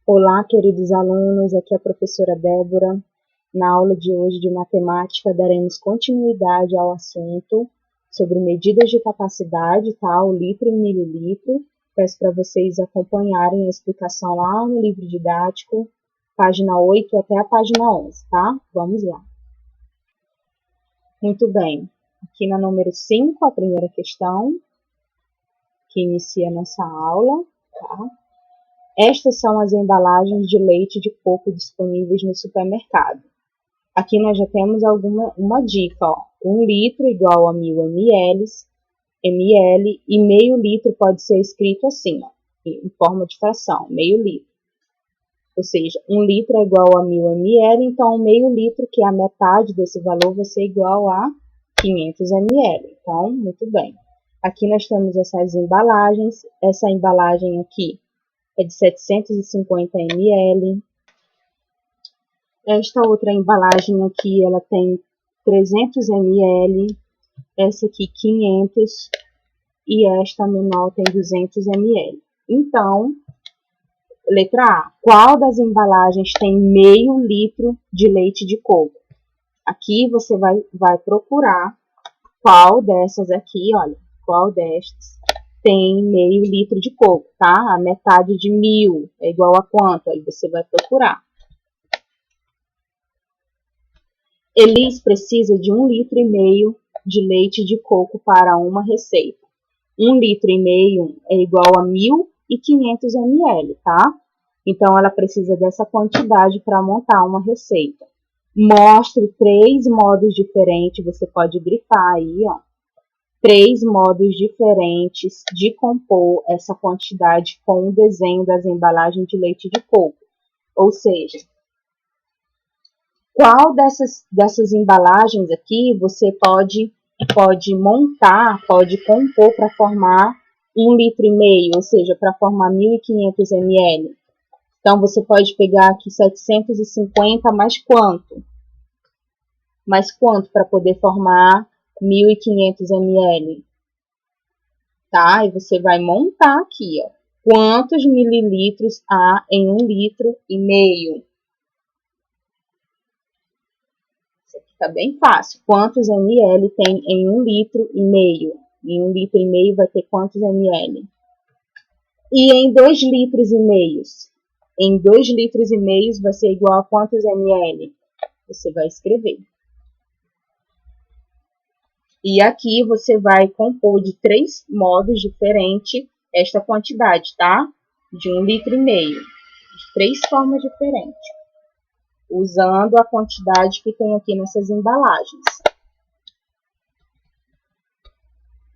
Olá, queridos alunos, aqui é a professora Débora. Na aula de hoje de matemática, daremos continuidade ao assunto sobre medidas de capacidade, tá? O litro e mililitro. Peço para vocês acompanharem a explicação lá no livro didático, página 8 até a página 11, tá? Vamos lá. Muito bem. Aqui na número 5, a primeira questão, que inicia a nossa aula, tá? Estas são as embalagens de leite de coco disponíveis no supermercado. Aqui nós já temos uma dica, ó. 1 litro igual a 1000 ml e meio litro pode ser escrito assim, ó, em forma de fração, meio litro. Ou seja, 1 litro é igual a 1000 ml, então meio litro, que é a metade desse valor, vai ser igual a 500 ml. Então, muito bem. Aqui nós temos essas embalagens. Essa embalagem aqui é de 750 ml. Esta outra embalagem aqui, ela tem 300 ml. Essa aqui 500 e esta menor tem 200 ml. Então, letra A. Qual das embalagens tem meio litro de leite de coco? Aqui você vai procurar qual dessas aqui, olha, qual destas tem meio litro de coco, tá? A metade de 1000 é igual a quanto? Aí você vai procurar. Elis precisa de 1,5 litro de leite de coco para uma receita. 1,5 litro é igual a 1.500 ml, tá? Então, ela precisa dessa quantidade para montar uma receita. Mostre 3 modos diferentes, você pode grifar aí, ó. 3 modos diferentes de compor essa quantidade com o desenho das embalagens de leite de coco. Ou seja, qual dessas embalagens aqui você pode montar, pode compor para formar 1,5 litro, ou seja, para formar 1.500 ml. Então, você pode pegar aqui 750 mais quanto? Mais quanto para poder formar 1.500 ml? Tá? E você vai montar aqui, ó. Quantos mililitros há em 1,5 litro? Isso aqui tá bem fácil. Quantos ml tem em 1,5 litro? Em 1,5 litro vai ter quantos ml? E em 2,5 litros? Em 2,5 litros vai ser igual a quantos ml? Você vai escrever. E aqui você vai compor de 3 modos diferentes esta quantidade, tá? De 1,5 litro. De 3 formas diferentes. Usando a quantidade que tem aqui nessas embalagens.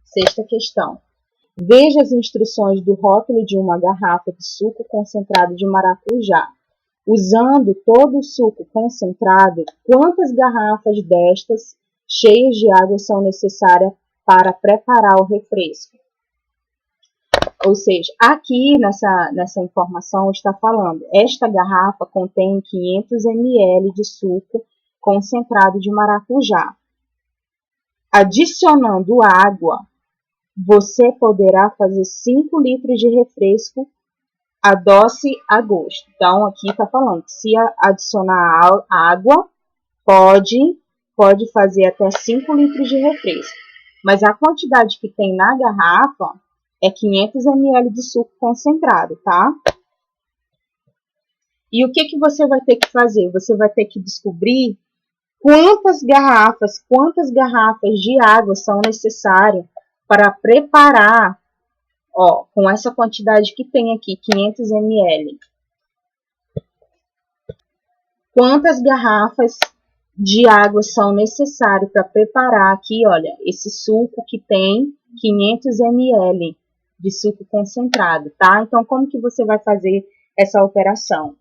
Sexta questão. Veja as instruções do rótulo de uma garrafa de suco concentrado de maracujá. Usando todo o suco concentrado, quantas garrafas destas cheias de água são necessárias para preparar o refresco? Ou seja, aqui nessa informação está falando, esta garrafa contém 500 ml de suco concentrado de maracujá. Adicionando água, você poderá fazer 5 litros de refresco adoce a gosto. Então, aqui está falando que se adicionar água, pode fazer até 5 litros de refresco. Mas a quantidade que tem na garrafa é 500 ml de suco concentrado, tá? E o que você vai ter que fazer? Você vai ter que descobrir quantas garrafas de água são necessárias para preparar, ó, com essa quantidade que tem aqui, 500 ml. Quantas garrafas de água são necessárias para preparar aqui, olha, esse suco que tem 500 ml de suco concentrado, tá? Então, como que você vai fazer essa operação?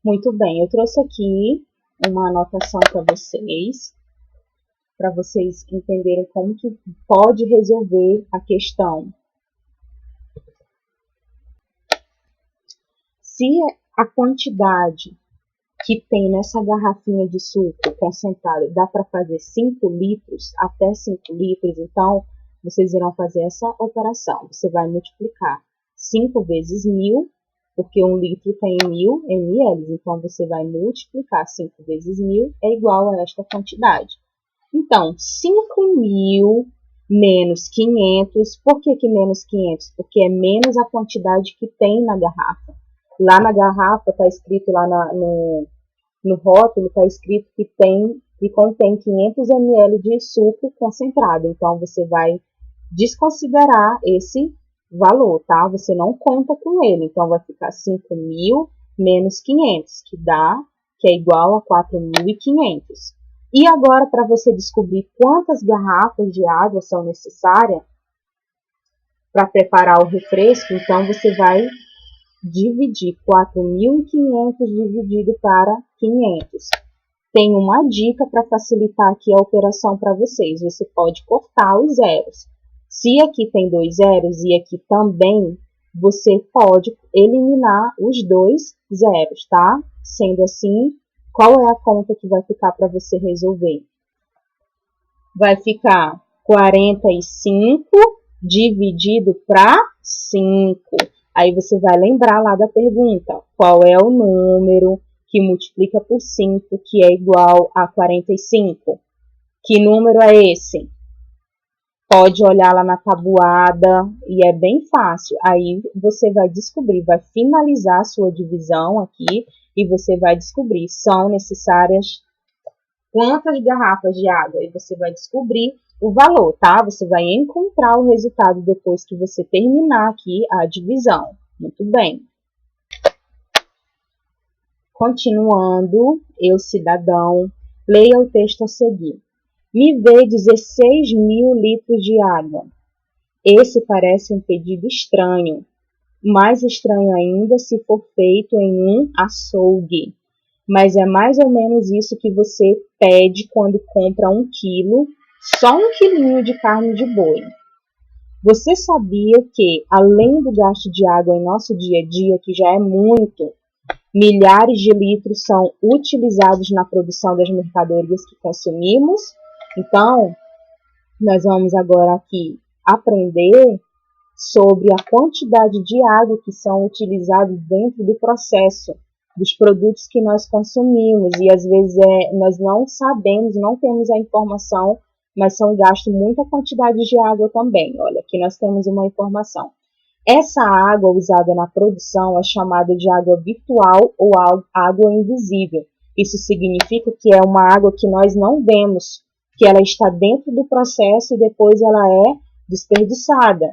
Muito bem, eu trouxe aqui uma anotação para vocês entenderem como que pode resolver a questão. Se a quantidade que tem nessa garrafinha de suco concentrado dá para fazer 5 litros, até 5 litros, então vocês irão fazer essa operação. Você vai multiplicar 5 vezes 1000, porque 1 litro tem 1000 ml, então você vai multiplicar 5 vezes 1000 é igual a esta quantidade. Então, 5.000 menos 500, por que menos 500? Porque é menos a quantidade que tem na garrafa. Lá na garrafa está escrito, lá no rótulo, está escrito que contém 500 ml de suco concentrado. Então, você vai desconsiderar esse valor, tá? Você não conta com ele. Então, vai ficar 5.000 menos 500, que é igual a 4.500. E agora, para você descobrir quantas garrafas de água são necessárias para preparar o refresco, então você vai dividir 4.500 dividido para 500. Tem uma dica para facilitar aqui a operação para vocês. Você pode cortar os zeros. Se aqui tem 2 zeros e aqui também, você pode eliminar os 2 zeros, tá? Sendo assim, qual é a conta que vai ficar para você resolver? Vai ficar 45 dividido para 5. Aí você vai lembrar lá da pergunta, qual é o número que multiplica por 5, que é igual a 45? Que número é esse? Pode olhar lá na tabuada e é bem fácil. Aí você vai descobrir, vai finalizar a sua divisão aqui e você vai descobrir, são necessárias quantas garrafas de água. E você vai descobrir o valor, tá? Você vai encontrar o resultado depois que você terminar aqui a divisão. Muito bem. Continuando, eu, cidadão, leia o texto a seguir. Me vê 16.000 litros de água. Esse parece um pedido estranho. Mais estranho ainda se for feito em um açougue. Mas é mais ou menos isso que você pede quando compra 1 quilo, só 1 quilinho de carne de boi. Você sabia que, além do gasto de água em nosso dia a dia, que já é muito, milhares de litros são utilizados na produção das mercadorias que consumimos? Então, nós vamos agora aqui aprender sobre a quantidade de água que são utilizados dentro do processo dos produtos que nós consumimos. E às vezes nós não sabemos, não temos a informação, mas são gastos muita quantidade de água também. Olha, aqui nós temos uma informação. Essa água usada na produção é chamada de água virtual ou água invisível. Isso significa que é uma água que nós não vemos, que ela está dentro do processo e depois ela é desperdiçada.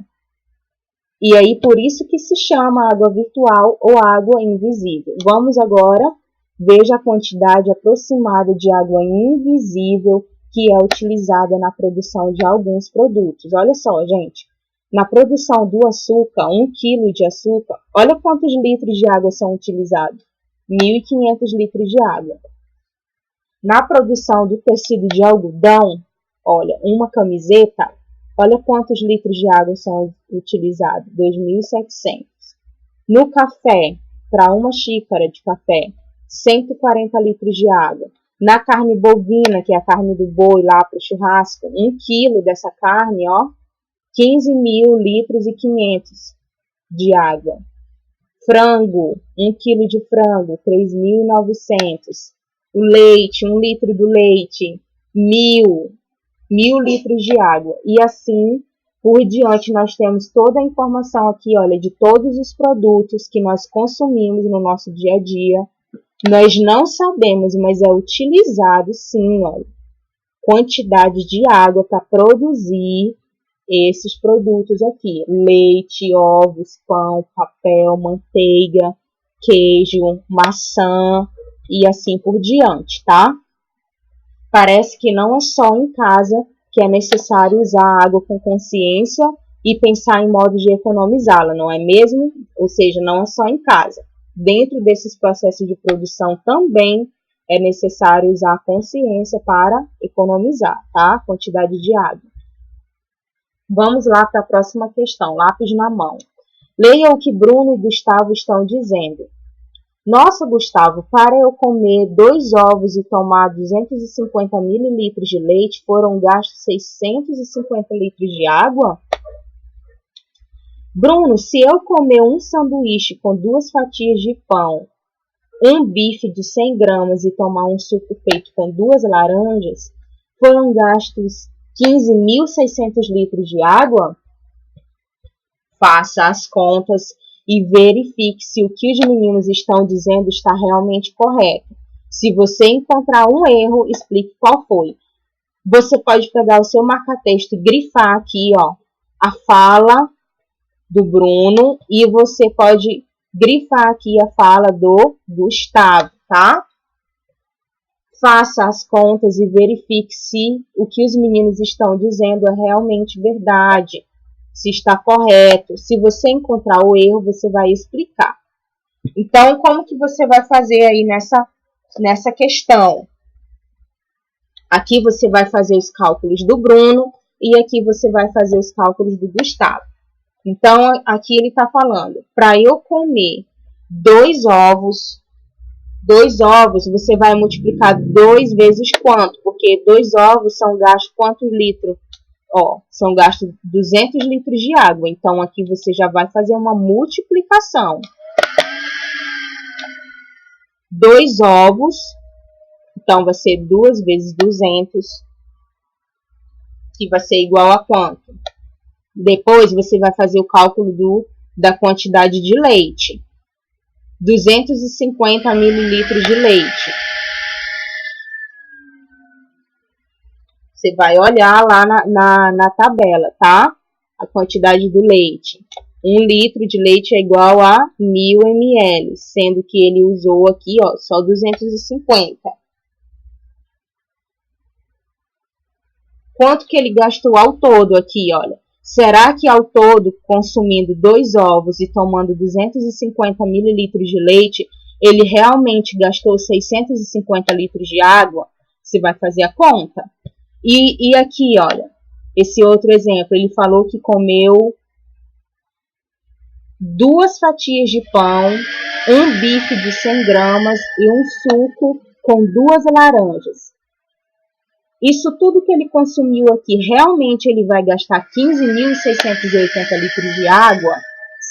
E aí, por isso que se chama água virtual ou água invisível. Vamos agora, veja a quantidade aproximada de água invisível que é utilizada na produção de alguns produtos. Olha só, gente. Na produção do açúcar, 1 quilo de açúcar, olha quantos litros de água são utilizados. 1.500 litros de água. Na produção do tecido de algodão, olha, uma camiseta, olha quantos litros de água são utilizados, 2.700. No café, para uma xícara de café, 140 litros de água. Na carne bovina, que é a carne do boi lá para o churrasco, 1 quilo dessa carne, ó, 15.000 litros e 500 de água. Frango, 1 quilo de frango, 3.900. O leite, 1 litro do leite, 1.000 litros de água. E assim por diante, nós temos toda a informação aqui, olha, de todos os produtos que nós consumimos no nosso dia a dia. Nós não sabemos, mas é utilizado sim, olha, quantidade de água para produzir esses produtos aqui. Leite, ovos, pão, papel, manteiga, queijo, maçã e assim por diante, tá? Parece que não é só em casa que é necessário usar a água com consciência e pensar em modo de economizá-la, não é mesmo? Ou seja, não é só em casa. Dentro desses processos de produção também é necessário usar a consciência para economizar, tá? A quantidade de água. Vamos lá para a próxima questão, lápis na mão. Leia o que Bruno e Gustavo estão dizendo. Nossa, Gustavo, para eu comer 2 ovos e tomar 250 mililitros de leite, foram gastos 650 litros de água? Bruno, se eu comer um sanduíche com 2 fatias de pão, um bife de 100 gramas e tomar um suco feito com 2 laranjas, foram gastos 15.600 litros de água? Faça as contas e verifique se o que os meninos estão dizendo está realmente correto. Se você encontrar um erro, explique qual foi. Você pode pegar o seu marca-texto e grifar aqui, ó, a fala do Bruno, e você pode grifar aqui a fala do Gustavo, tá? Faça as contas e verifique se o que os meninos estão dizendo é realmente verdade, se está correto. Se você encontrar o erro, você vai explicar. Então, como que você vai fazer aí nessa questão? Aqui você vai fazer os cálculos do Bruno e aqui você vai fazer os cálculos do Gustavo. Então, aqui ele está falando, para eu comer 2 ovos, você vai multiplicar 2 vezes quanto? Porque 2 ovos são gastos quantos litros? Ó, são gastos 200 litros de água. Então, aqui você já vai fazer uma multiplicação. 2 ovos, então vai ser 2 vezes 200, que vai ser igual a quanto? Depois você vai fazer o cálculo da quantidade de leite. 250 mililitros de leite. Você vai olhar lá na tabela, tá? A quantidade do leite. 1 litro de leite é igual a 1000 ml, sendo que ele usou aqui, ó, só 250. Quanto que ele gastou ao todo aqui, olha? Será que ao todo, consumindo 2 ovos e tomando 250 mililitros de leite, ele realmente gastou 650 litros de água? Você vai fazer a conta. E aqui, olha, esse outro exemplo, ele falou que comeu 2 fatias de pão, um bife de 100 gramas e um suco com 2 laranjas. Isso tudo que ele consumiu aqui, realmente ele vai gastar 15.680 litros de água?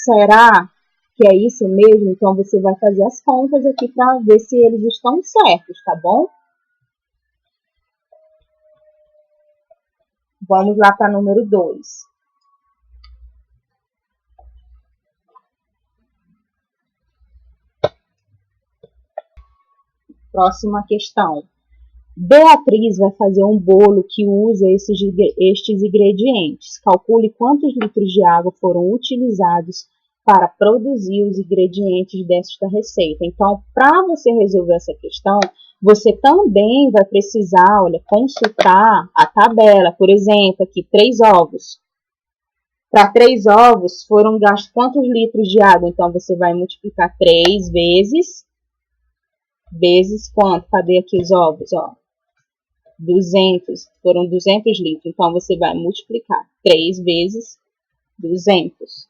Será que é isso mesmo? Então, você vai fazer as contas aqui para ver se eles estão certos, tá bom? Vamos lá para número 2. Próxima questão. Beatriz vai fazer um bolo que usa estes ingredientes. Calcule quantos litros de água foram utilizados para produzir os ingredientes desta receita. Então, para você resolver essa questão, você também vai precisar, olha, consultar a tabela. Por exemplo, aqui, 3 ovos. Para 3 ovos, foram gastos quantos litros de água? Então, você vai multiplicar 3 vezes quanto? Cadê aqui os ovos? Ó, 200, foram 200 litros. Então, você vai multiplicar 3 vezes 200.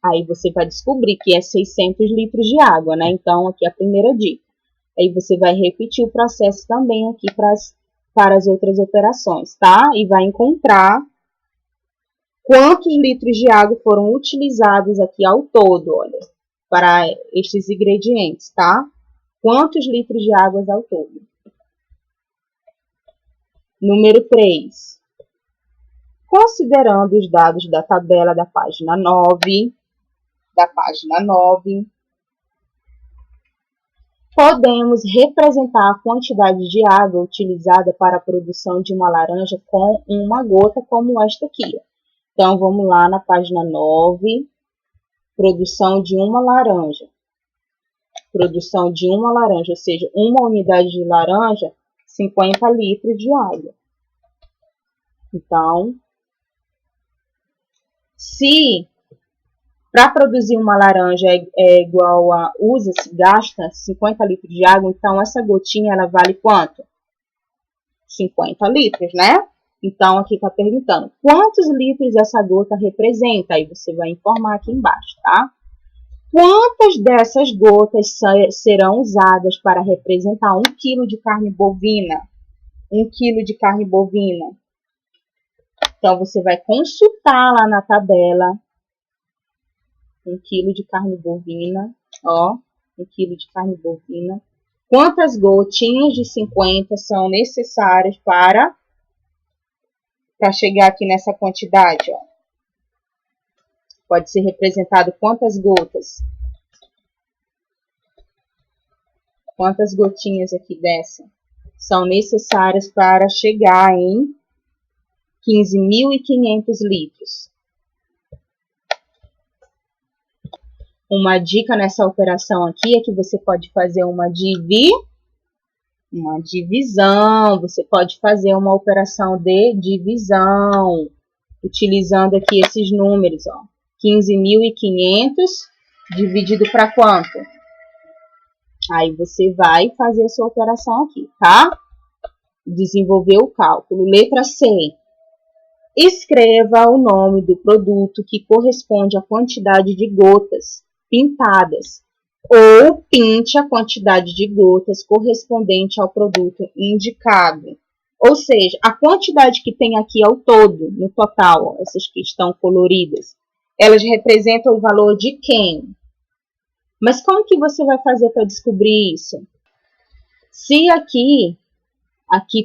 Aí, você vai descobrir que é 600 litros de água, né? Então, aqui é a primeira dica. Aí, você vai repetir o processo também aqui para as outras operações, tá? E vai encontrar quantos litros de água foram utilizados aqui ao todo, olha, para estes ingredientes, tá? Quantos litros de água ao todo? Número 3. Considerando os dados da tabela da página 9, podemos representar a quantidade de água utilizada para a produção de uma laranja com uma gota, como esta aqui. Então, vamos lá na página 9, produção de uma laranja. Produção de uma laranja, ou seja, uma unidade de laranja, 50 litros de água. Então, se para produzir uma laranja é igual a gasta 50 litros de água, então essa gotinha ela vale quanto? 50 litros, né? Então, aqui está perguntando, quantos litros essa gota representa? Aí você vai informar aqui embaixo, tá? Quantas dessas gotas serão usadas para representar 1 quilo de carne bovina? 1 quilo de carne bovina. Então, você vai consultar lá na tabela 1 quilo de carne bovina, ó, 1 quilo de carne bovina. Quantas gotinhas de 50 são necessárias para chegar aqui nessa quantidade, ó? Pode ser representado quantas gotas? Quantas gotinhas aqui dessa são necessárias para chegar em 15.500 litros? Uma dica nessa operação aqui é que você pode fazer uma divisão, você pode fazer uma operação de divisão, utilizando aqui esses números, ó. 15.500 dividido para quanto? Aí você vai fazer a sua operação aqui, tá? Desenvolver o cálculo. Letra C. Escreva o nome do produto que corresponde à quantidade de gotas pintadas, ou pinte a quantidade de gotas correspondente ao produto indicado. Ou seja, a quantidade que tem aqui ao todo, no total, ó, essas que estão coloridas, elas representam o valor de quem? Mas como que você vai fazer para descobrir isso? Se aqui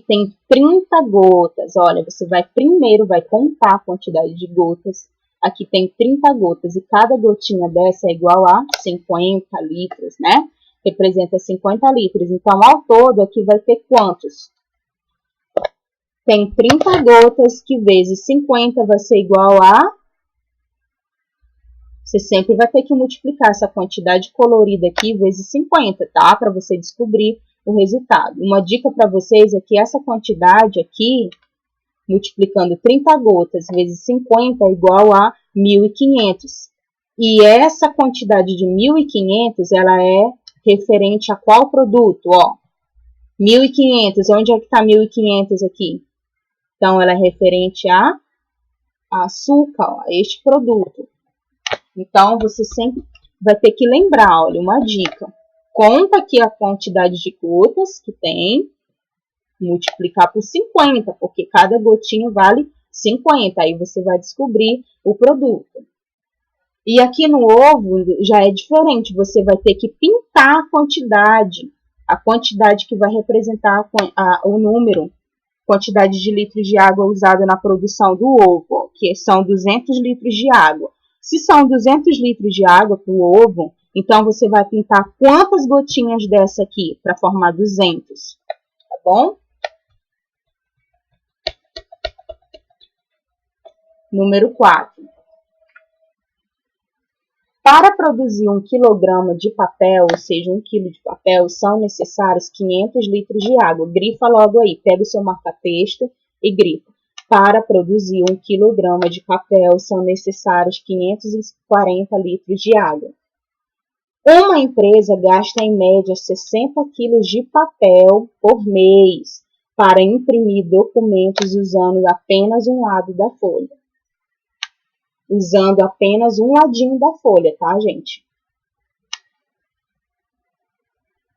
tem 30 gotas, olha, você primeiro vai contar a quantidade de gotas. Aqui tem 30 gotas e cada gotinha dessa é igual a 50 litros, né? Representa 50 litros. Então, ao todo, aqui vai ter quantos? Tem 30 gotas que vezes 50 vai ser igual a... Você sempre vai ter que multiplicar essa quantidade colorida aqui vezes 50, tá? Para você descobrir o resultado. Uma dica para vocês é que essa quantidade aqui, multiplicando 30 gotas vezes 50 é igual a 1.500. E essa quantidade de 1.500, ela é referente a qual produto? Ó, 1.500, onde é que está 1.500 aqui? Então, ela é referente a açúcar, ó, a este produto. Então, você sempre vai ter que lembrar, olha, uma dica. Conta aqui a quantidade de gotas que tem, multiplicar por 50, porque cada gotinha vale 50. Aí você vai descobrir o produto. E aqui no ovo já é diferente, você vai ter que pintar a quantidade que vai representar o número, quantidade de litros de água usada na produção do ovo, que são 200 litros de água. Se são 200 litros de água para o ovo, então você vai pintar quantas gotinhas dessa aqui para formar 200, tá bom? Número 4. Para produzir 1 kg de papel, ou seja, 1 kg de papel, são necessários 500 litros de água. Grifa logo aí, pega o seu marca-texto e grifa. Para produzir 1 kg de papel, são necessários 540 litros de água. Uma empresa gasta em média 60 kg de papel por mês para imprimir documentos usando apenas um lado da folha. Usando apenas um ladinho da folha, tá, gente?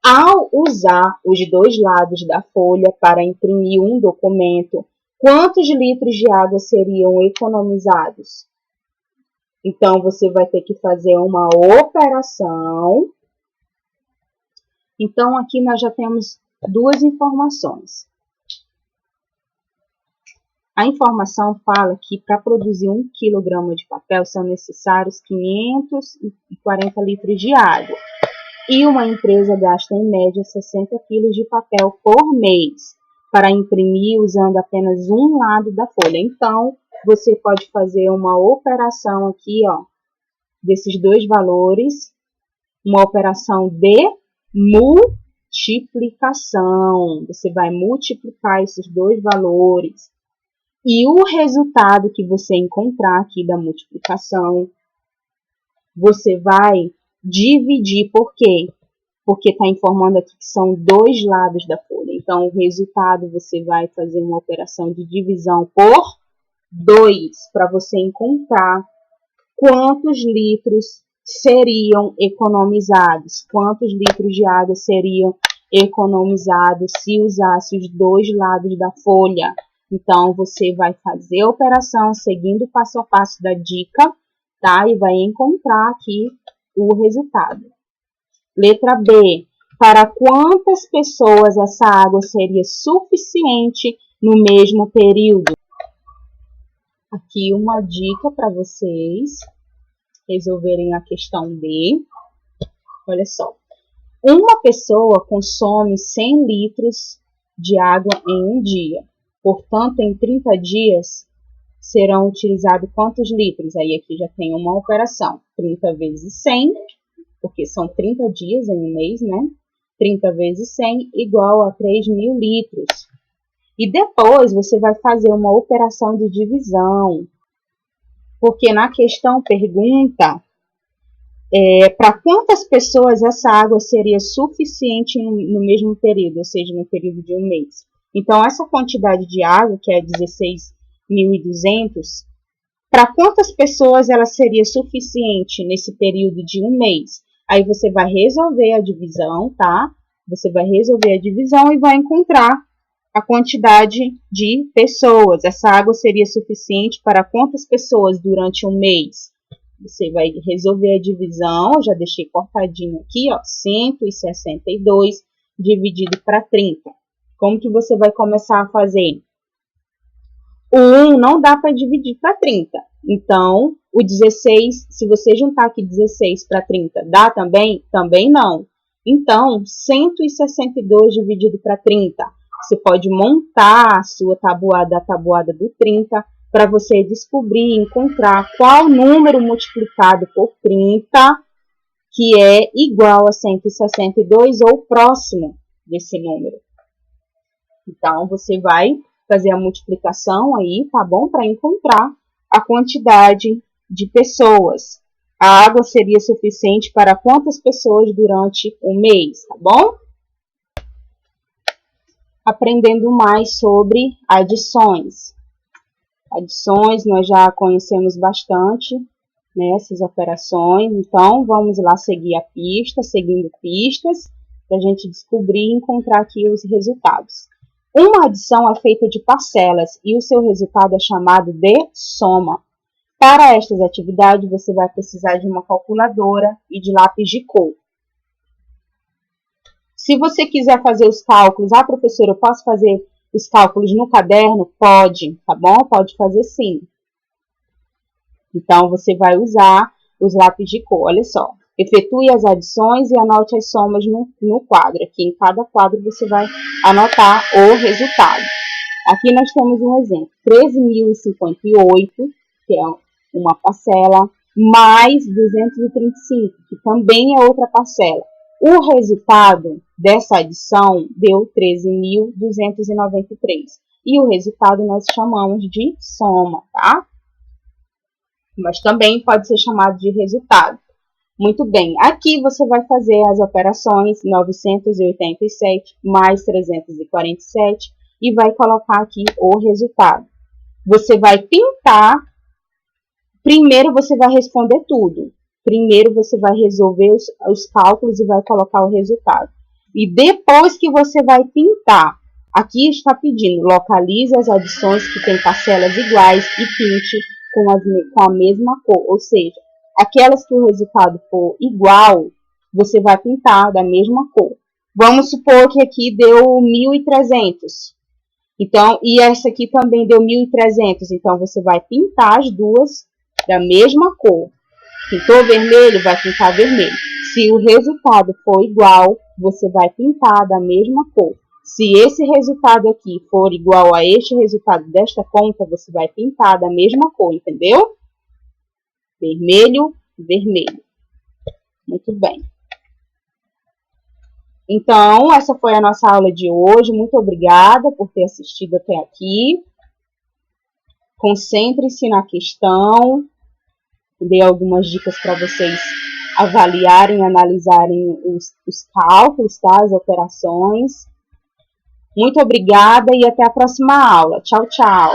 Ao usar os dois lados da folha para imprimir um documento, quantos litros de água seriam economizados? Então, você vai ter que fazer uma operação. Então, aqui nós já temos duas informações. A informação fala que para produzir 1 kg de papel são necessários 540 litros de água. E uma empresa gasta em média 60 kg de papel por mês para imprimir usando apenas um lado da folha. Então, você pode fazer uma operação aqui, ó, desses dois valores, uma operação de multiplicação. Você vai multiplicar esses dois valores. E o resultado que você encontrar aqui da multiplicação, você vai dividir. Por quê? Porque está informando aqui que são dois lados da folha. Então, o resultado você vai fazer uma operação de divisão por 2, para você encontrar quantos litros seriam economizados, quantos litros de água seriam economizados se usasse os dois lados da folha. Então, você vai fazer a operação seguindo o passo a passo da dica tá? E vai encontrar aqui o resultado. Letra B. Para quantas pessoas essa água seria suficiente no mesmo período? Aqui uma dica para vocês resolverem a questão D. Olha só. Uma pessoa consome 100 litros de água em um dia. Portanto, em 30 dias, serão utilizados quantos litros? Aí aqui já tem uma operação. 30 vezes 100, porque são 30 dias em um mês, né? 30 vezes 100 igual a 3.000 litros. E depois você vai fazer uma operação de divisão. Porque na questão pergunta para quantas pessoas essa água seria suficiente no mesmo período, ou seja, no período de um mês. Então, essa quantidade de água, que é 16.200, para quantas pessoas ela seria suficiente nesse período de um mês? Aí você vai resolver a divisão, tá? Você vai resolver a divisão e vai encontrar a quantidade de pessoas. Essa água seria suficiente para quantas pessoas durante um mês? Você vai resolver a divisão, já deixei cortadinho aqui, ó, 162 dividido para 30. Como que você vai começar a fazer? O 1 não dá para dividir para 30. Então, o 16, se você juntar aqui 16 para 30, dá também? Também não. Então, 162 dividido para 30. Você pode montar a sua tabuada, a tabuada do 30, para você descobrir e encontrar qual número multiplicado por 30 que é igual a 162 ou próximo desse número. Então, você vai fazer a multiplicação aí, tá bom? Para encontrar a quantidade de pessoas. A água seria suficiente para quantas pessoas durante um mês, tá bom? Aprendendo mais sobre adições. Adições, nós já conhecemos bastante, né, essas operações. Então, vamos lá seguir a pista, seguindo pistas, para a gente descobrir e encontrar aqui os resultados. Uma adição é feita de parcelas e o seu resultado é chamado de soma. Para estas atividades, você vai precisar de uma calculadora e de lápis de cor. Se você quiser fazer os cálculos, professora, eu posso fazer os cálculos no caderno? Pode, tá bom? Pode fazer sim. Então, você vai usar os lápis de cor. Olha só. Efetue as adições e anote as somas no quadro. Aqui em cada quadro você vai anotar o resultado. Aqui nós temos um exemplo. 13.058, que é uma parcela, mais 235, que também é outra parcela. O resultado dessa adição deu 13.293. E o resultado nós chamamos de soma, tá? Mas também pode ser chamado de resultado. Muito bem, aqui você vai fazer as operações 987 mais 347 e vai colocar aqui o resultado. Você vai pintar, primeiro você vai responder tudo. Primeiro você vai resolver os cálculos e vai colocar o resultado. E depois que você vai pintar, aqui está pedindo, localize as adições que têm parcelas iguais e pinte com a mesma cor. Ou seja, aquelas que o resultado for igual, você vai pintar da mesma cor. Vamos supor que aqui deu 1.300. Então, e essa aqui também deu 1.300. Então, você vai pintar as duas da mesma cor. Pintou vermelho, vai pintar vermelho. Se o resultado for igual, você vai pintar da mesma cor. Se esse resultado aqui for igual a este resultado desta conta, você vai pintar da mesma cor, entendeu? Vermelho, vermelho. Muito bem. Então, essa foi a nossa aula de hoje. Muito obrigada por ter assistido até aqui. Concentre-se na questão. Dei algumas dicas para vocês avaliarem, analisarem os cálculos, tá? As operações. Muito obrigada e até a próxima aula. Tchau, tchau!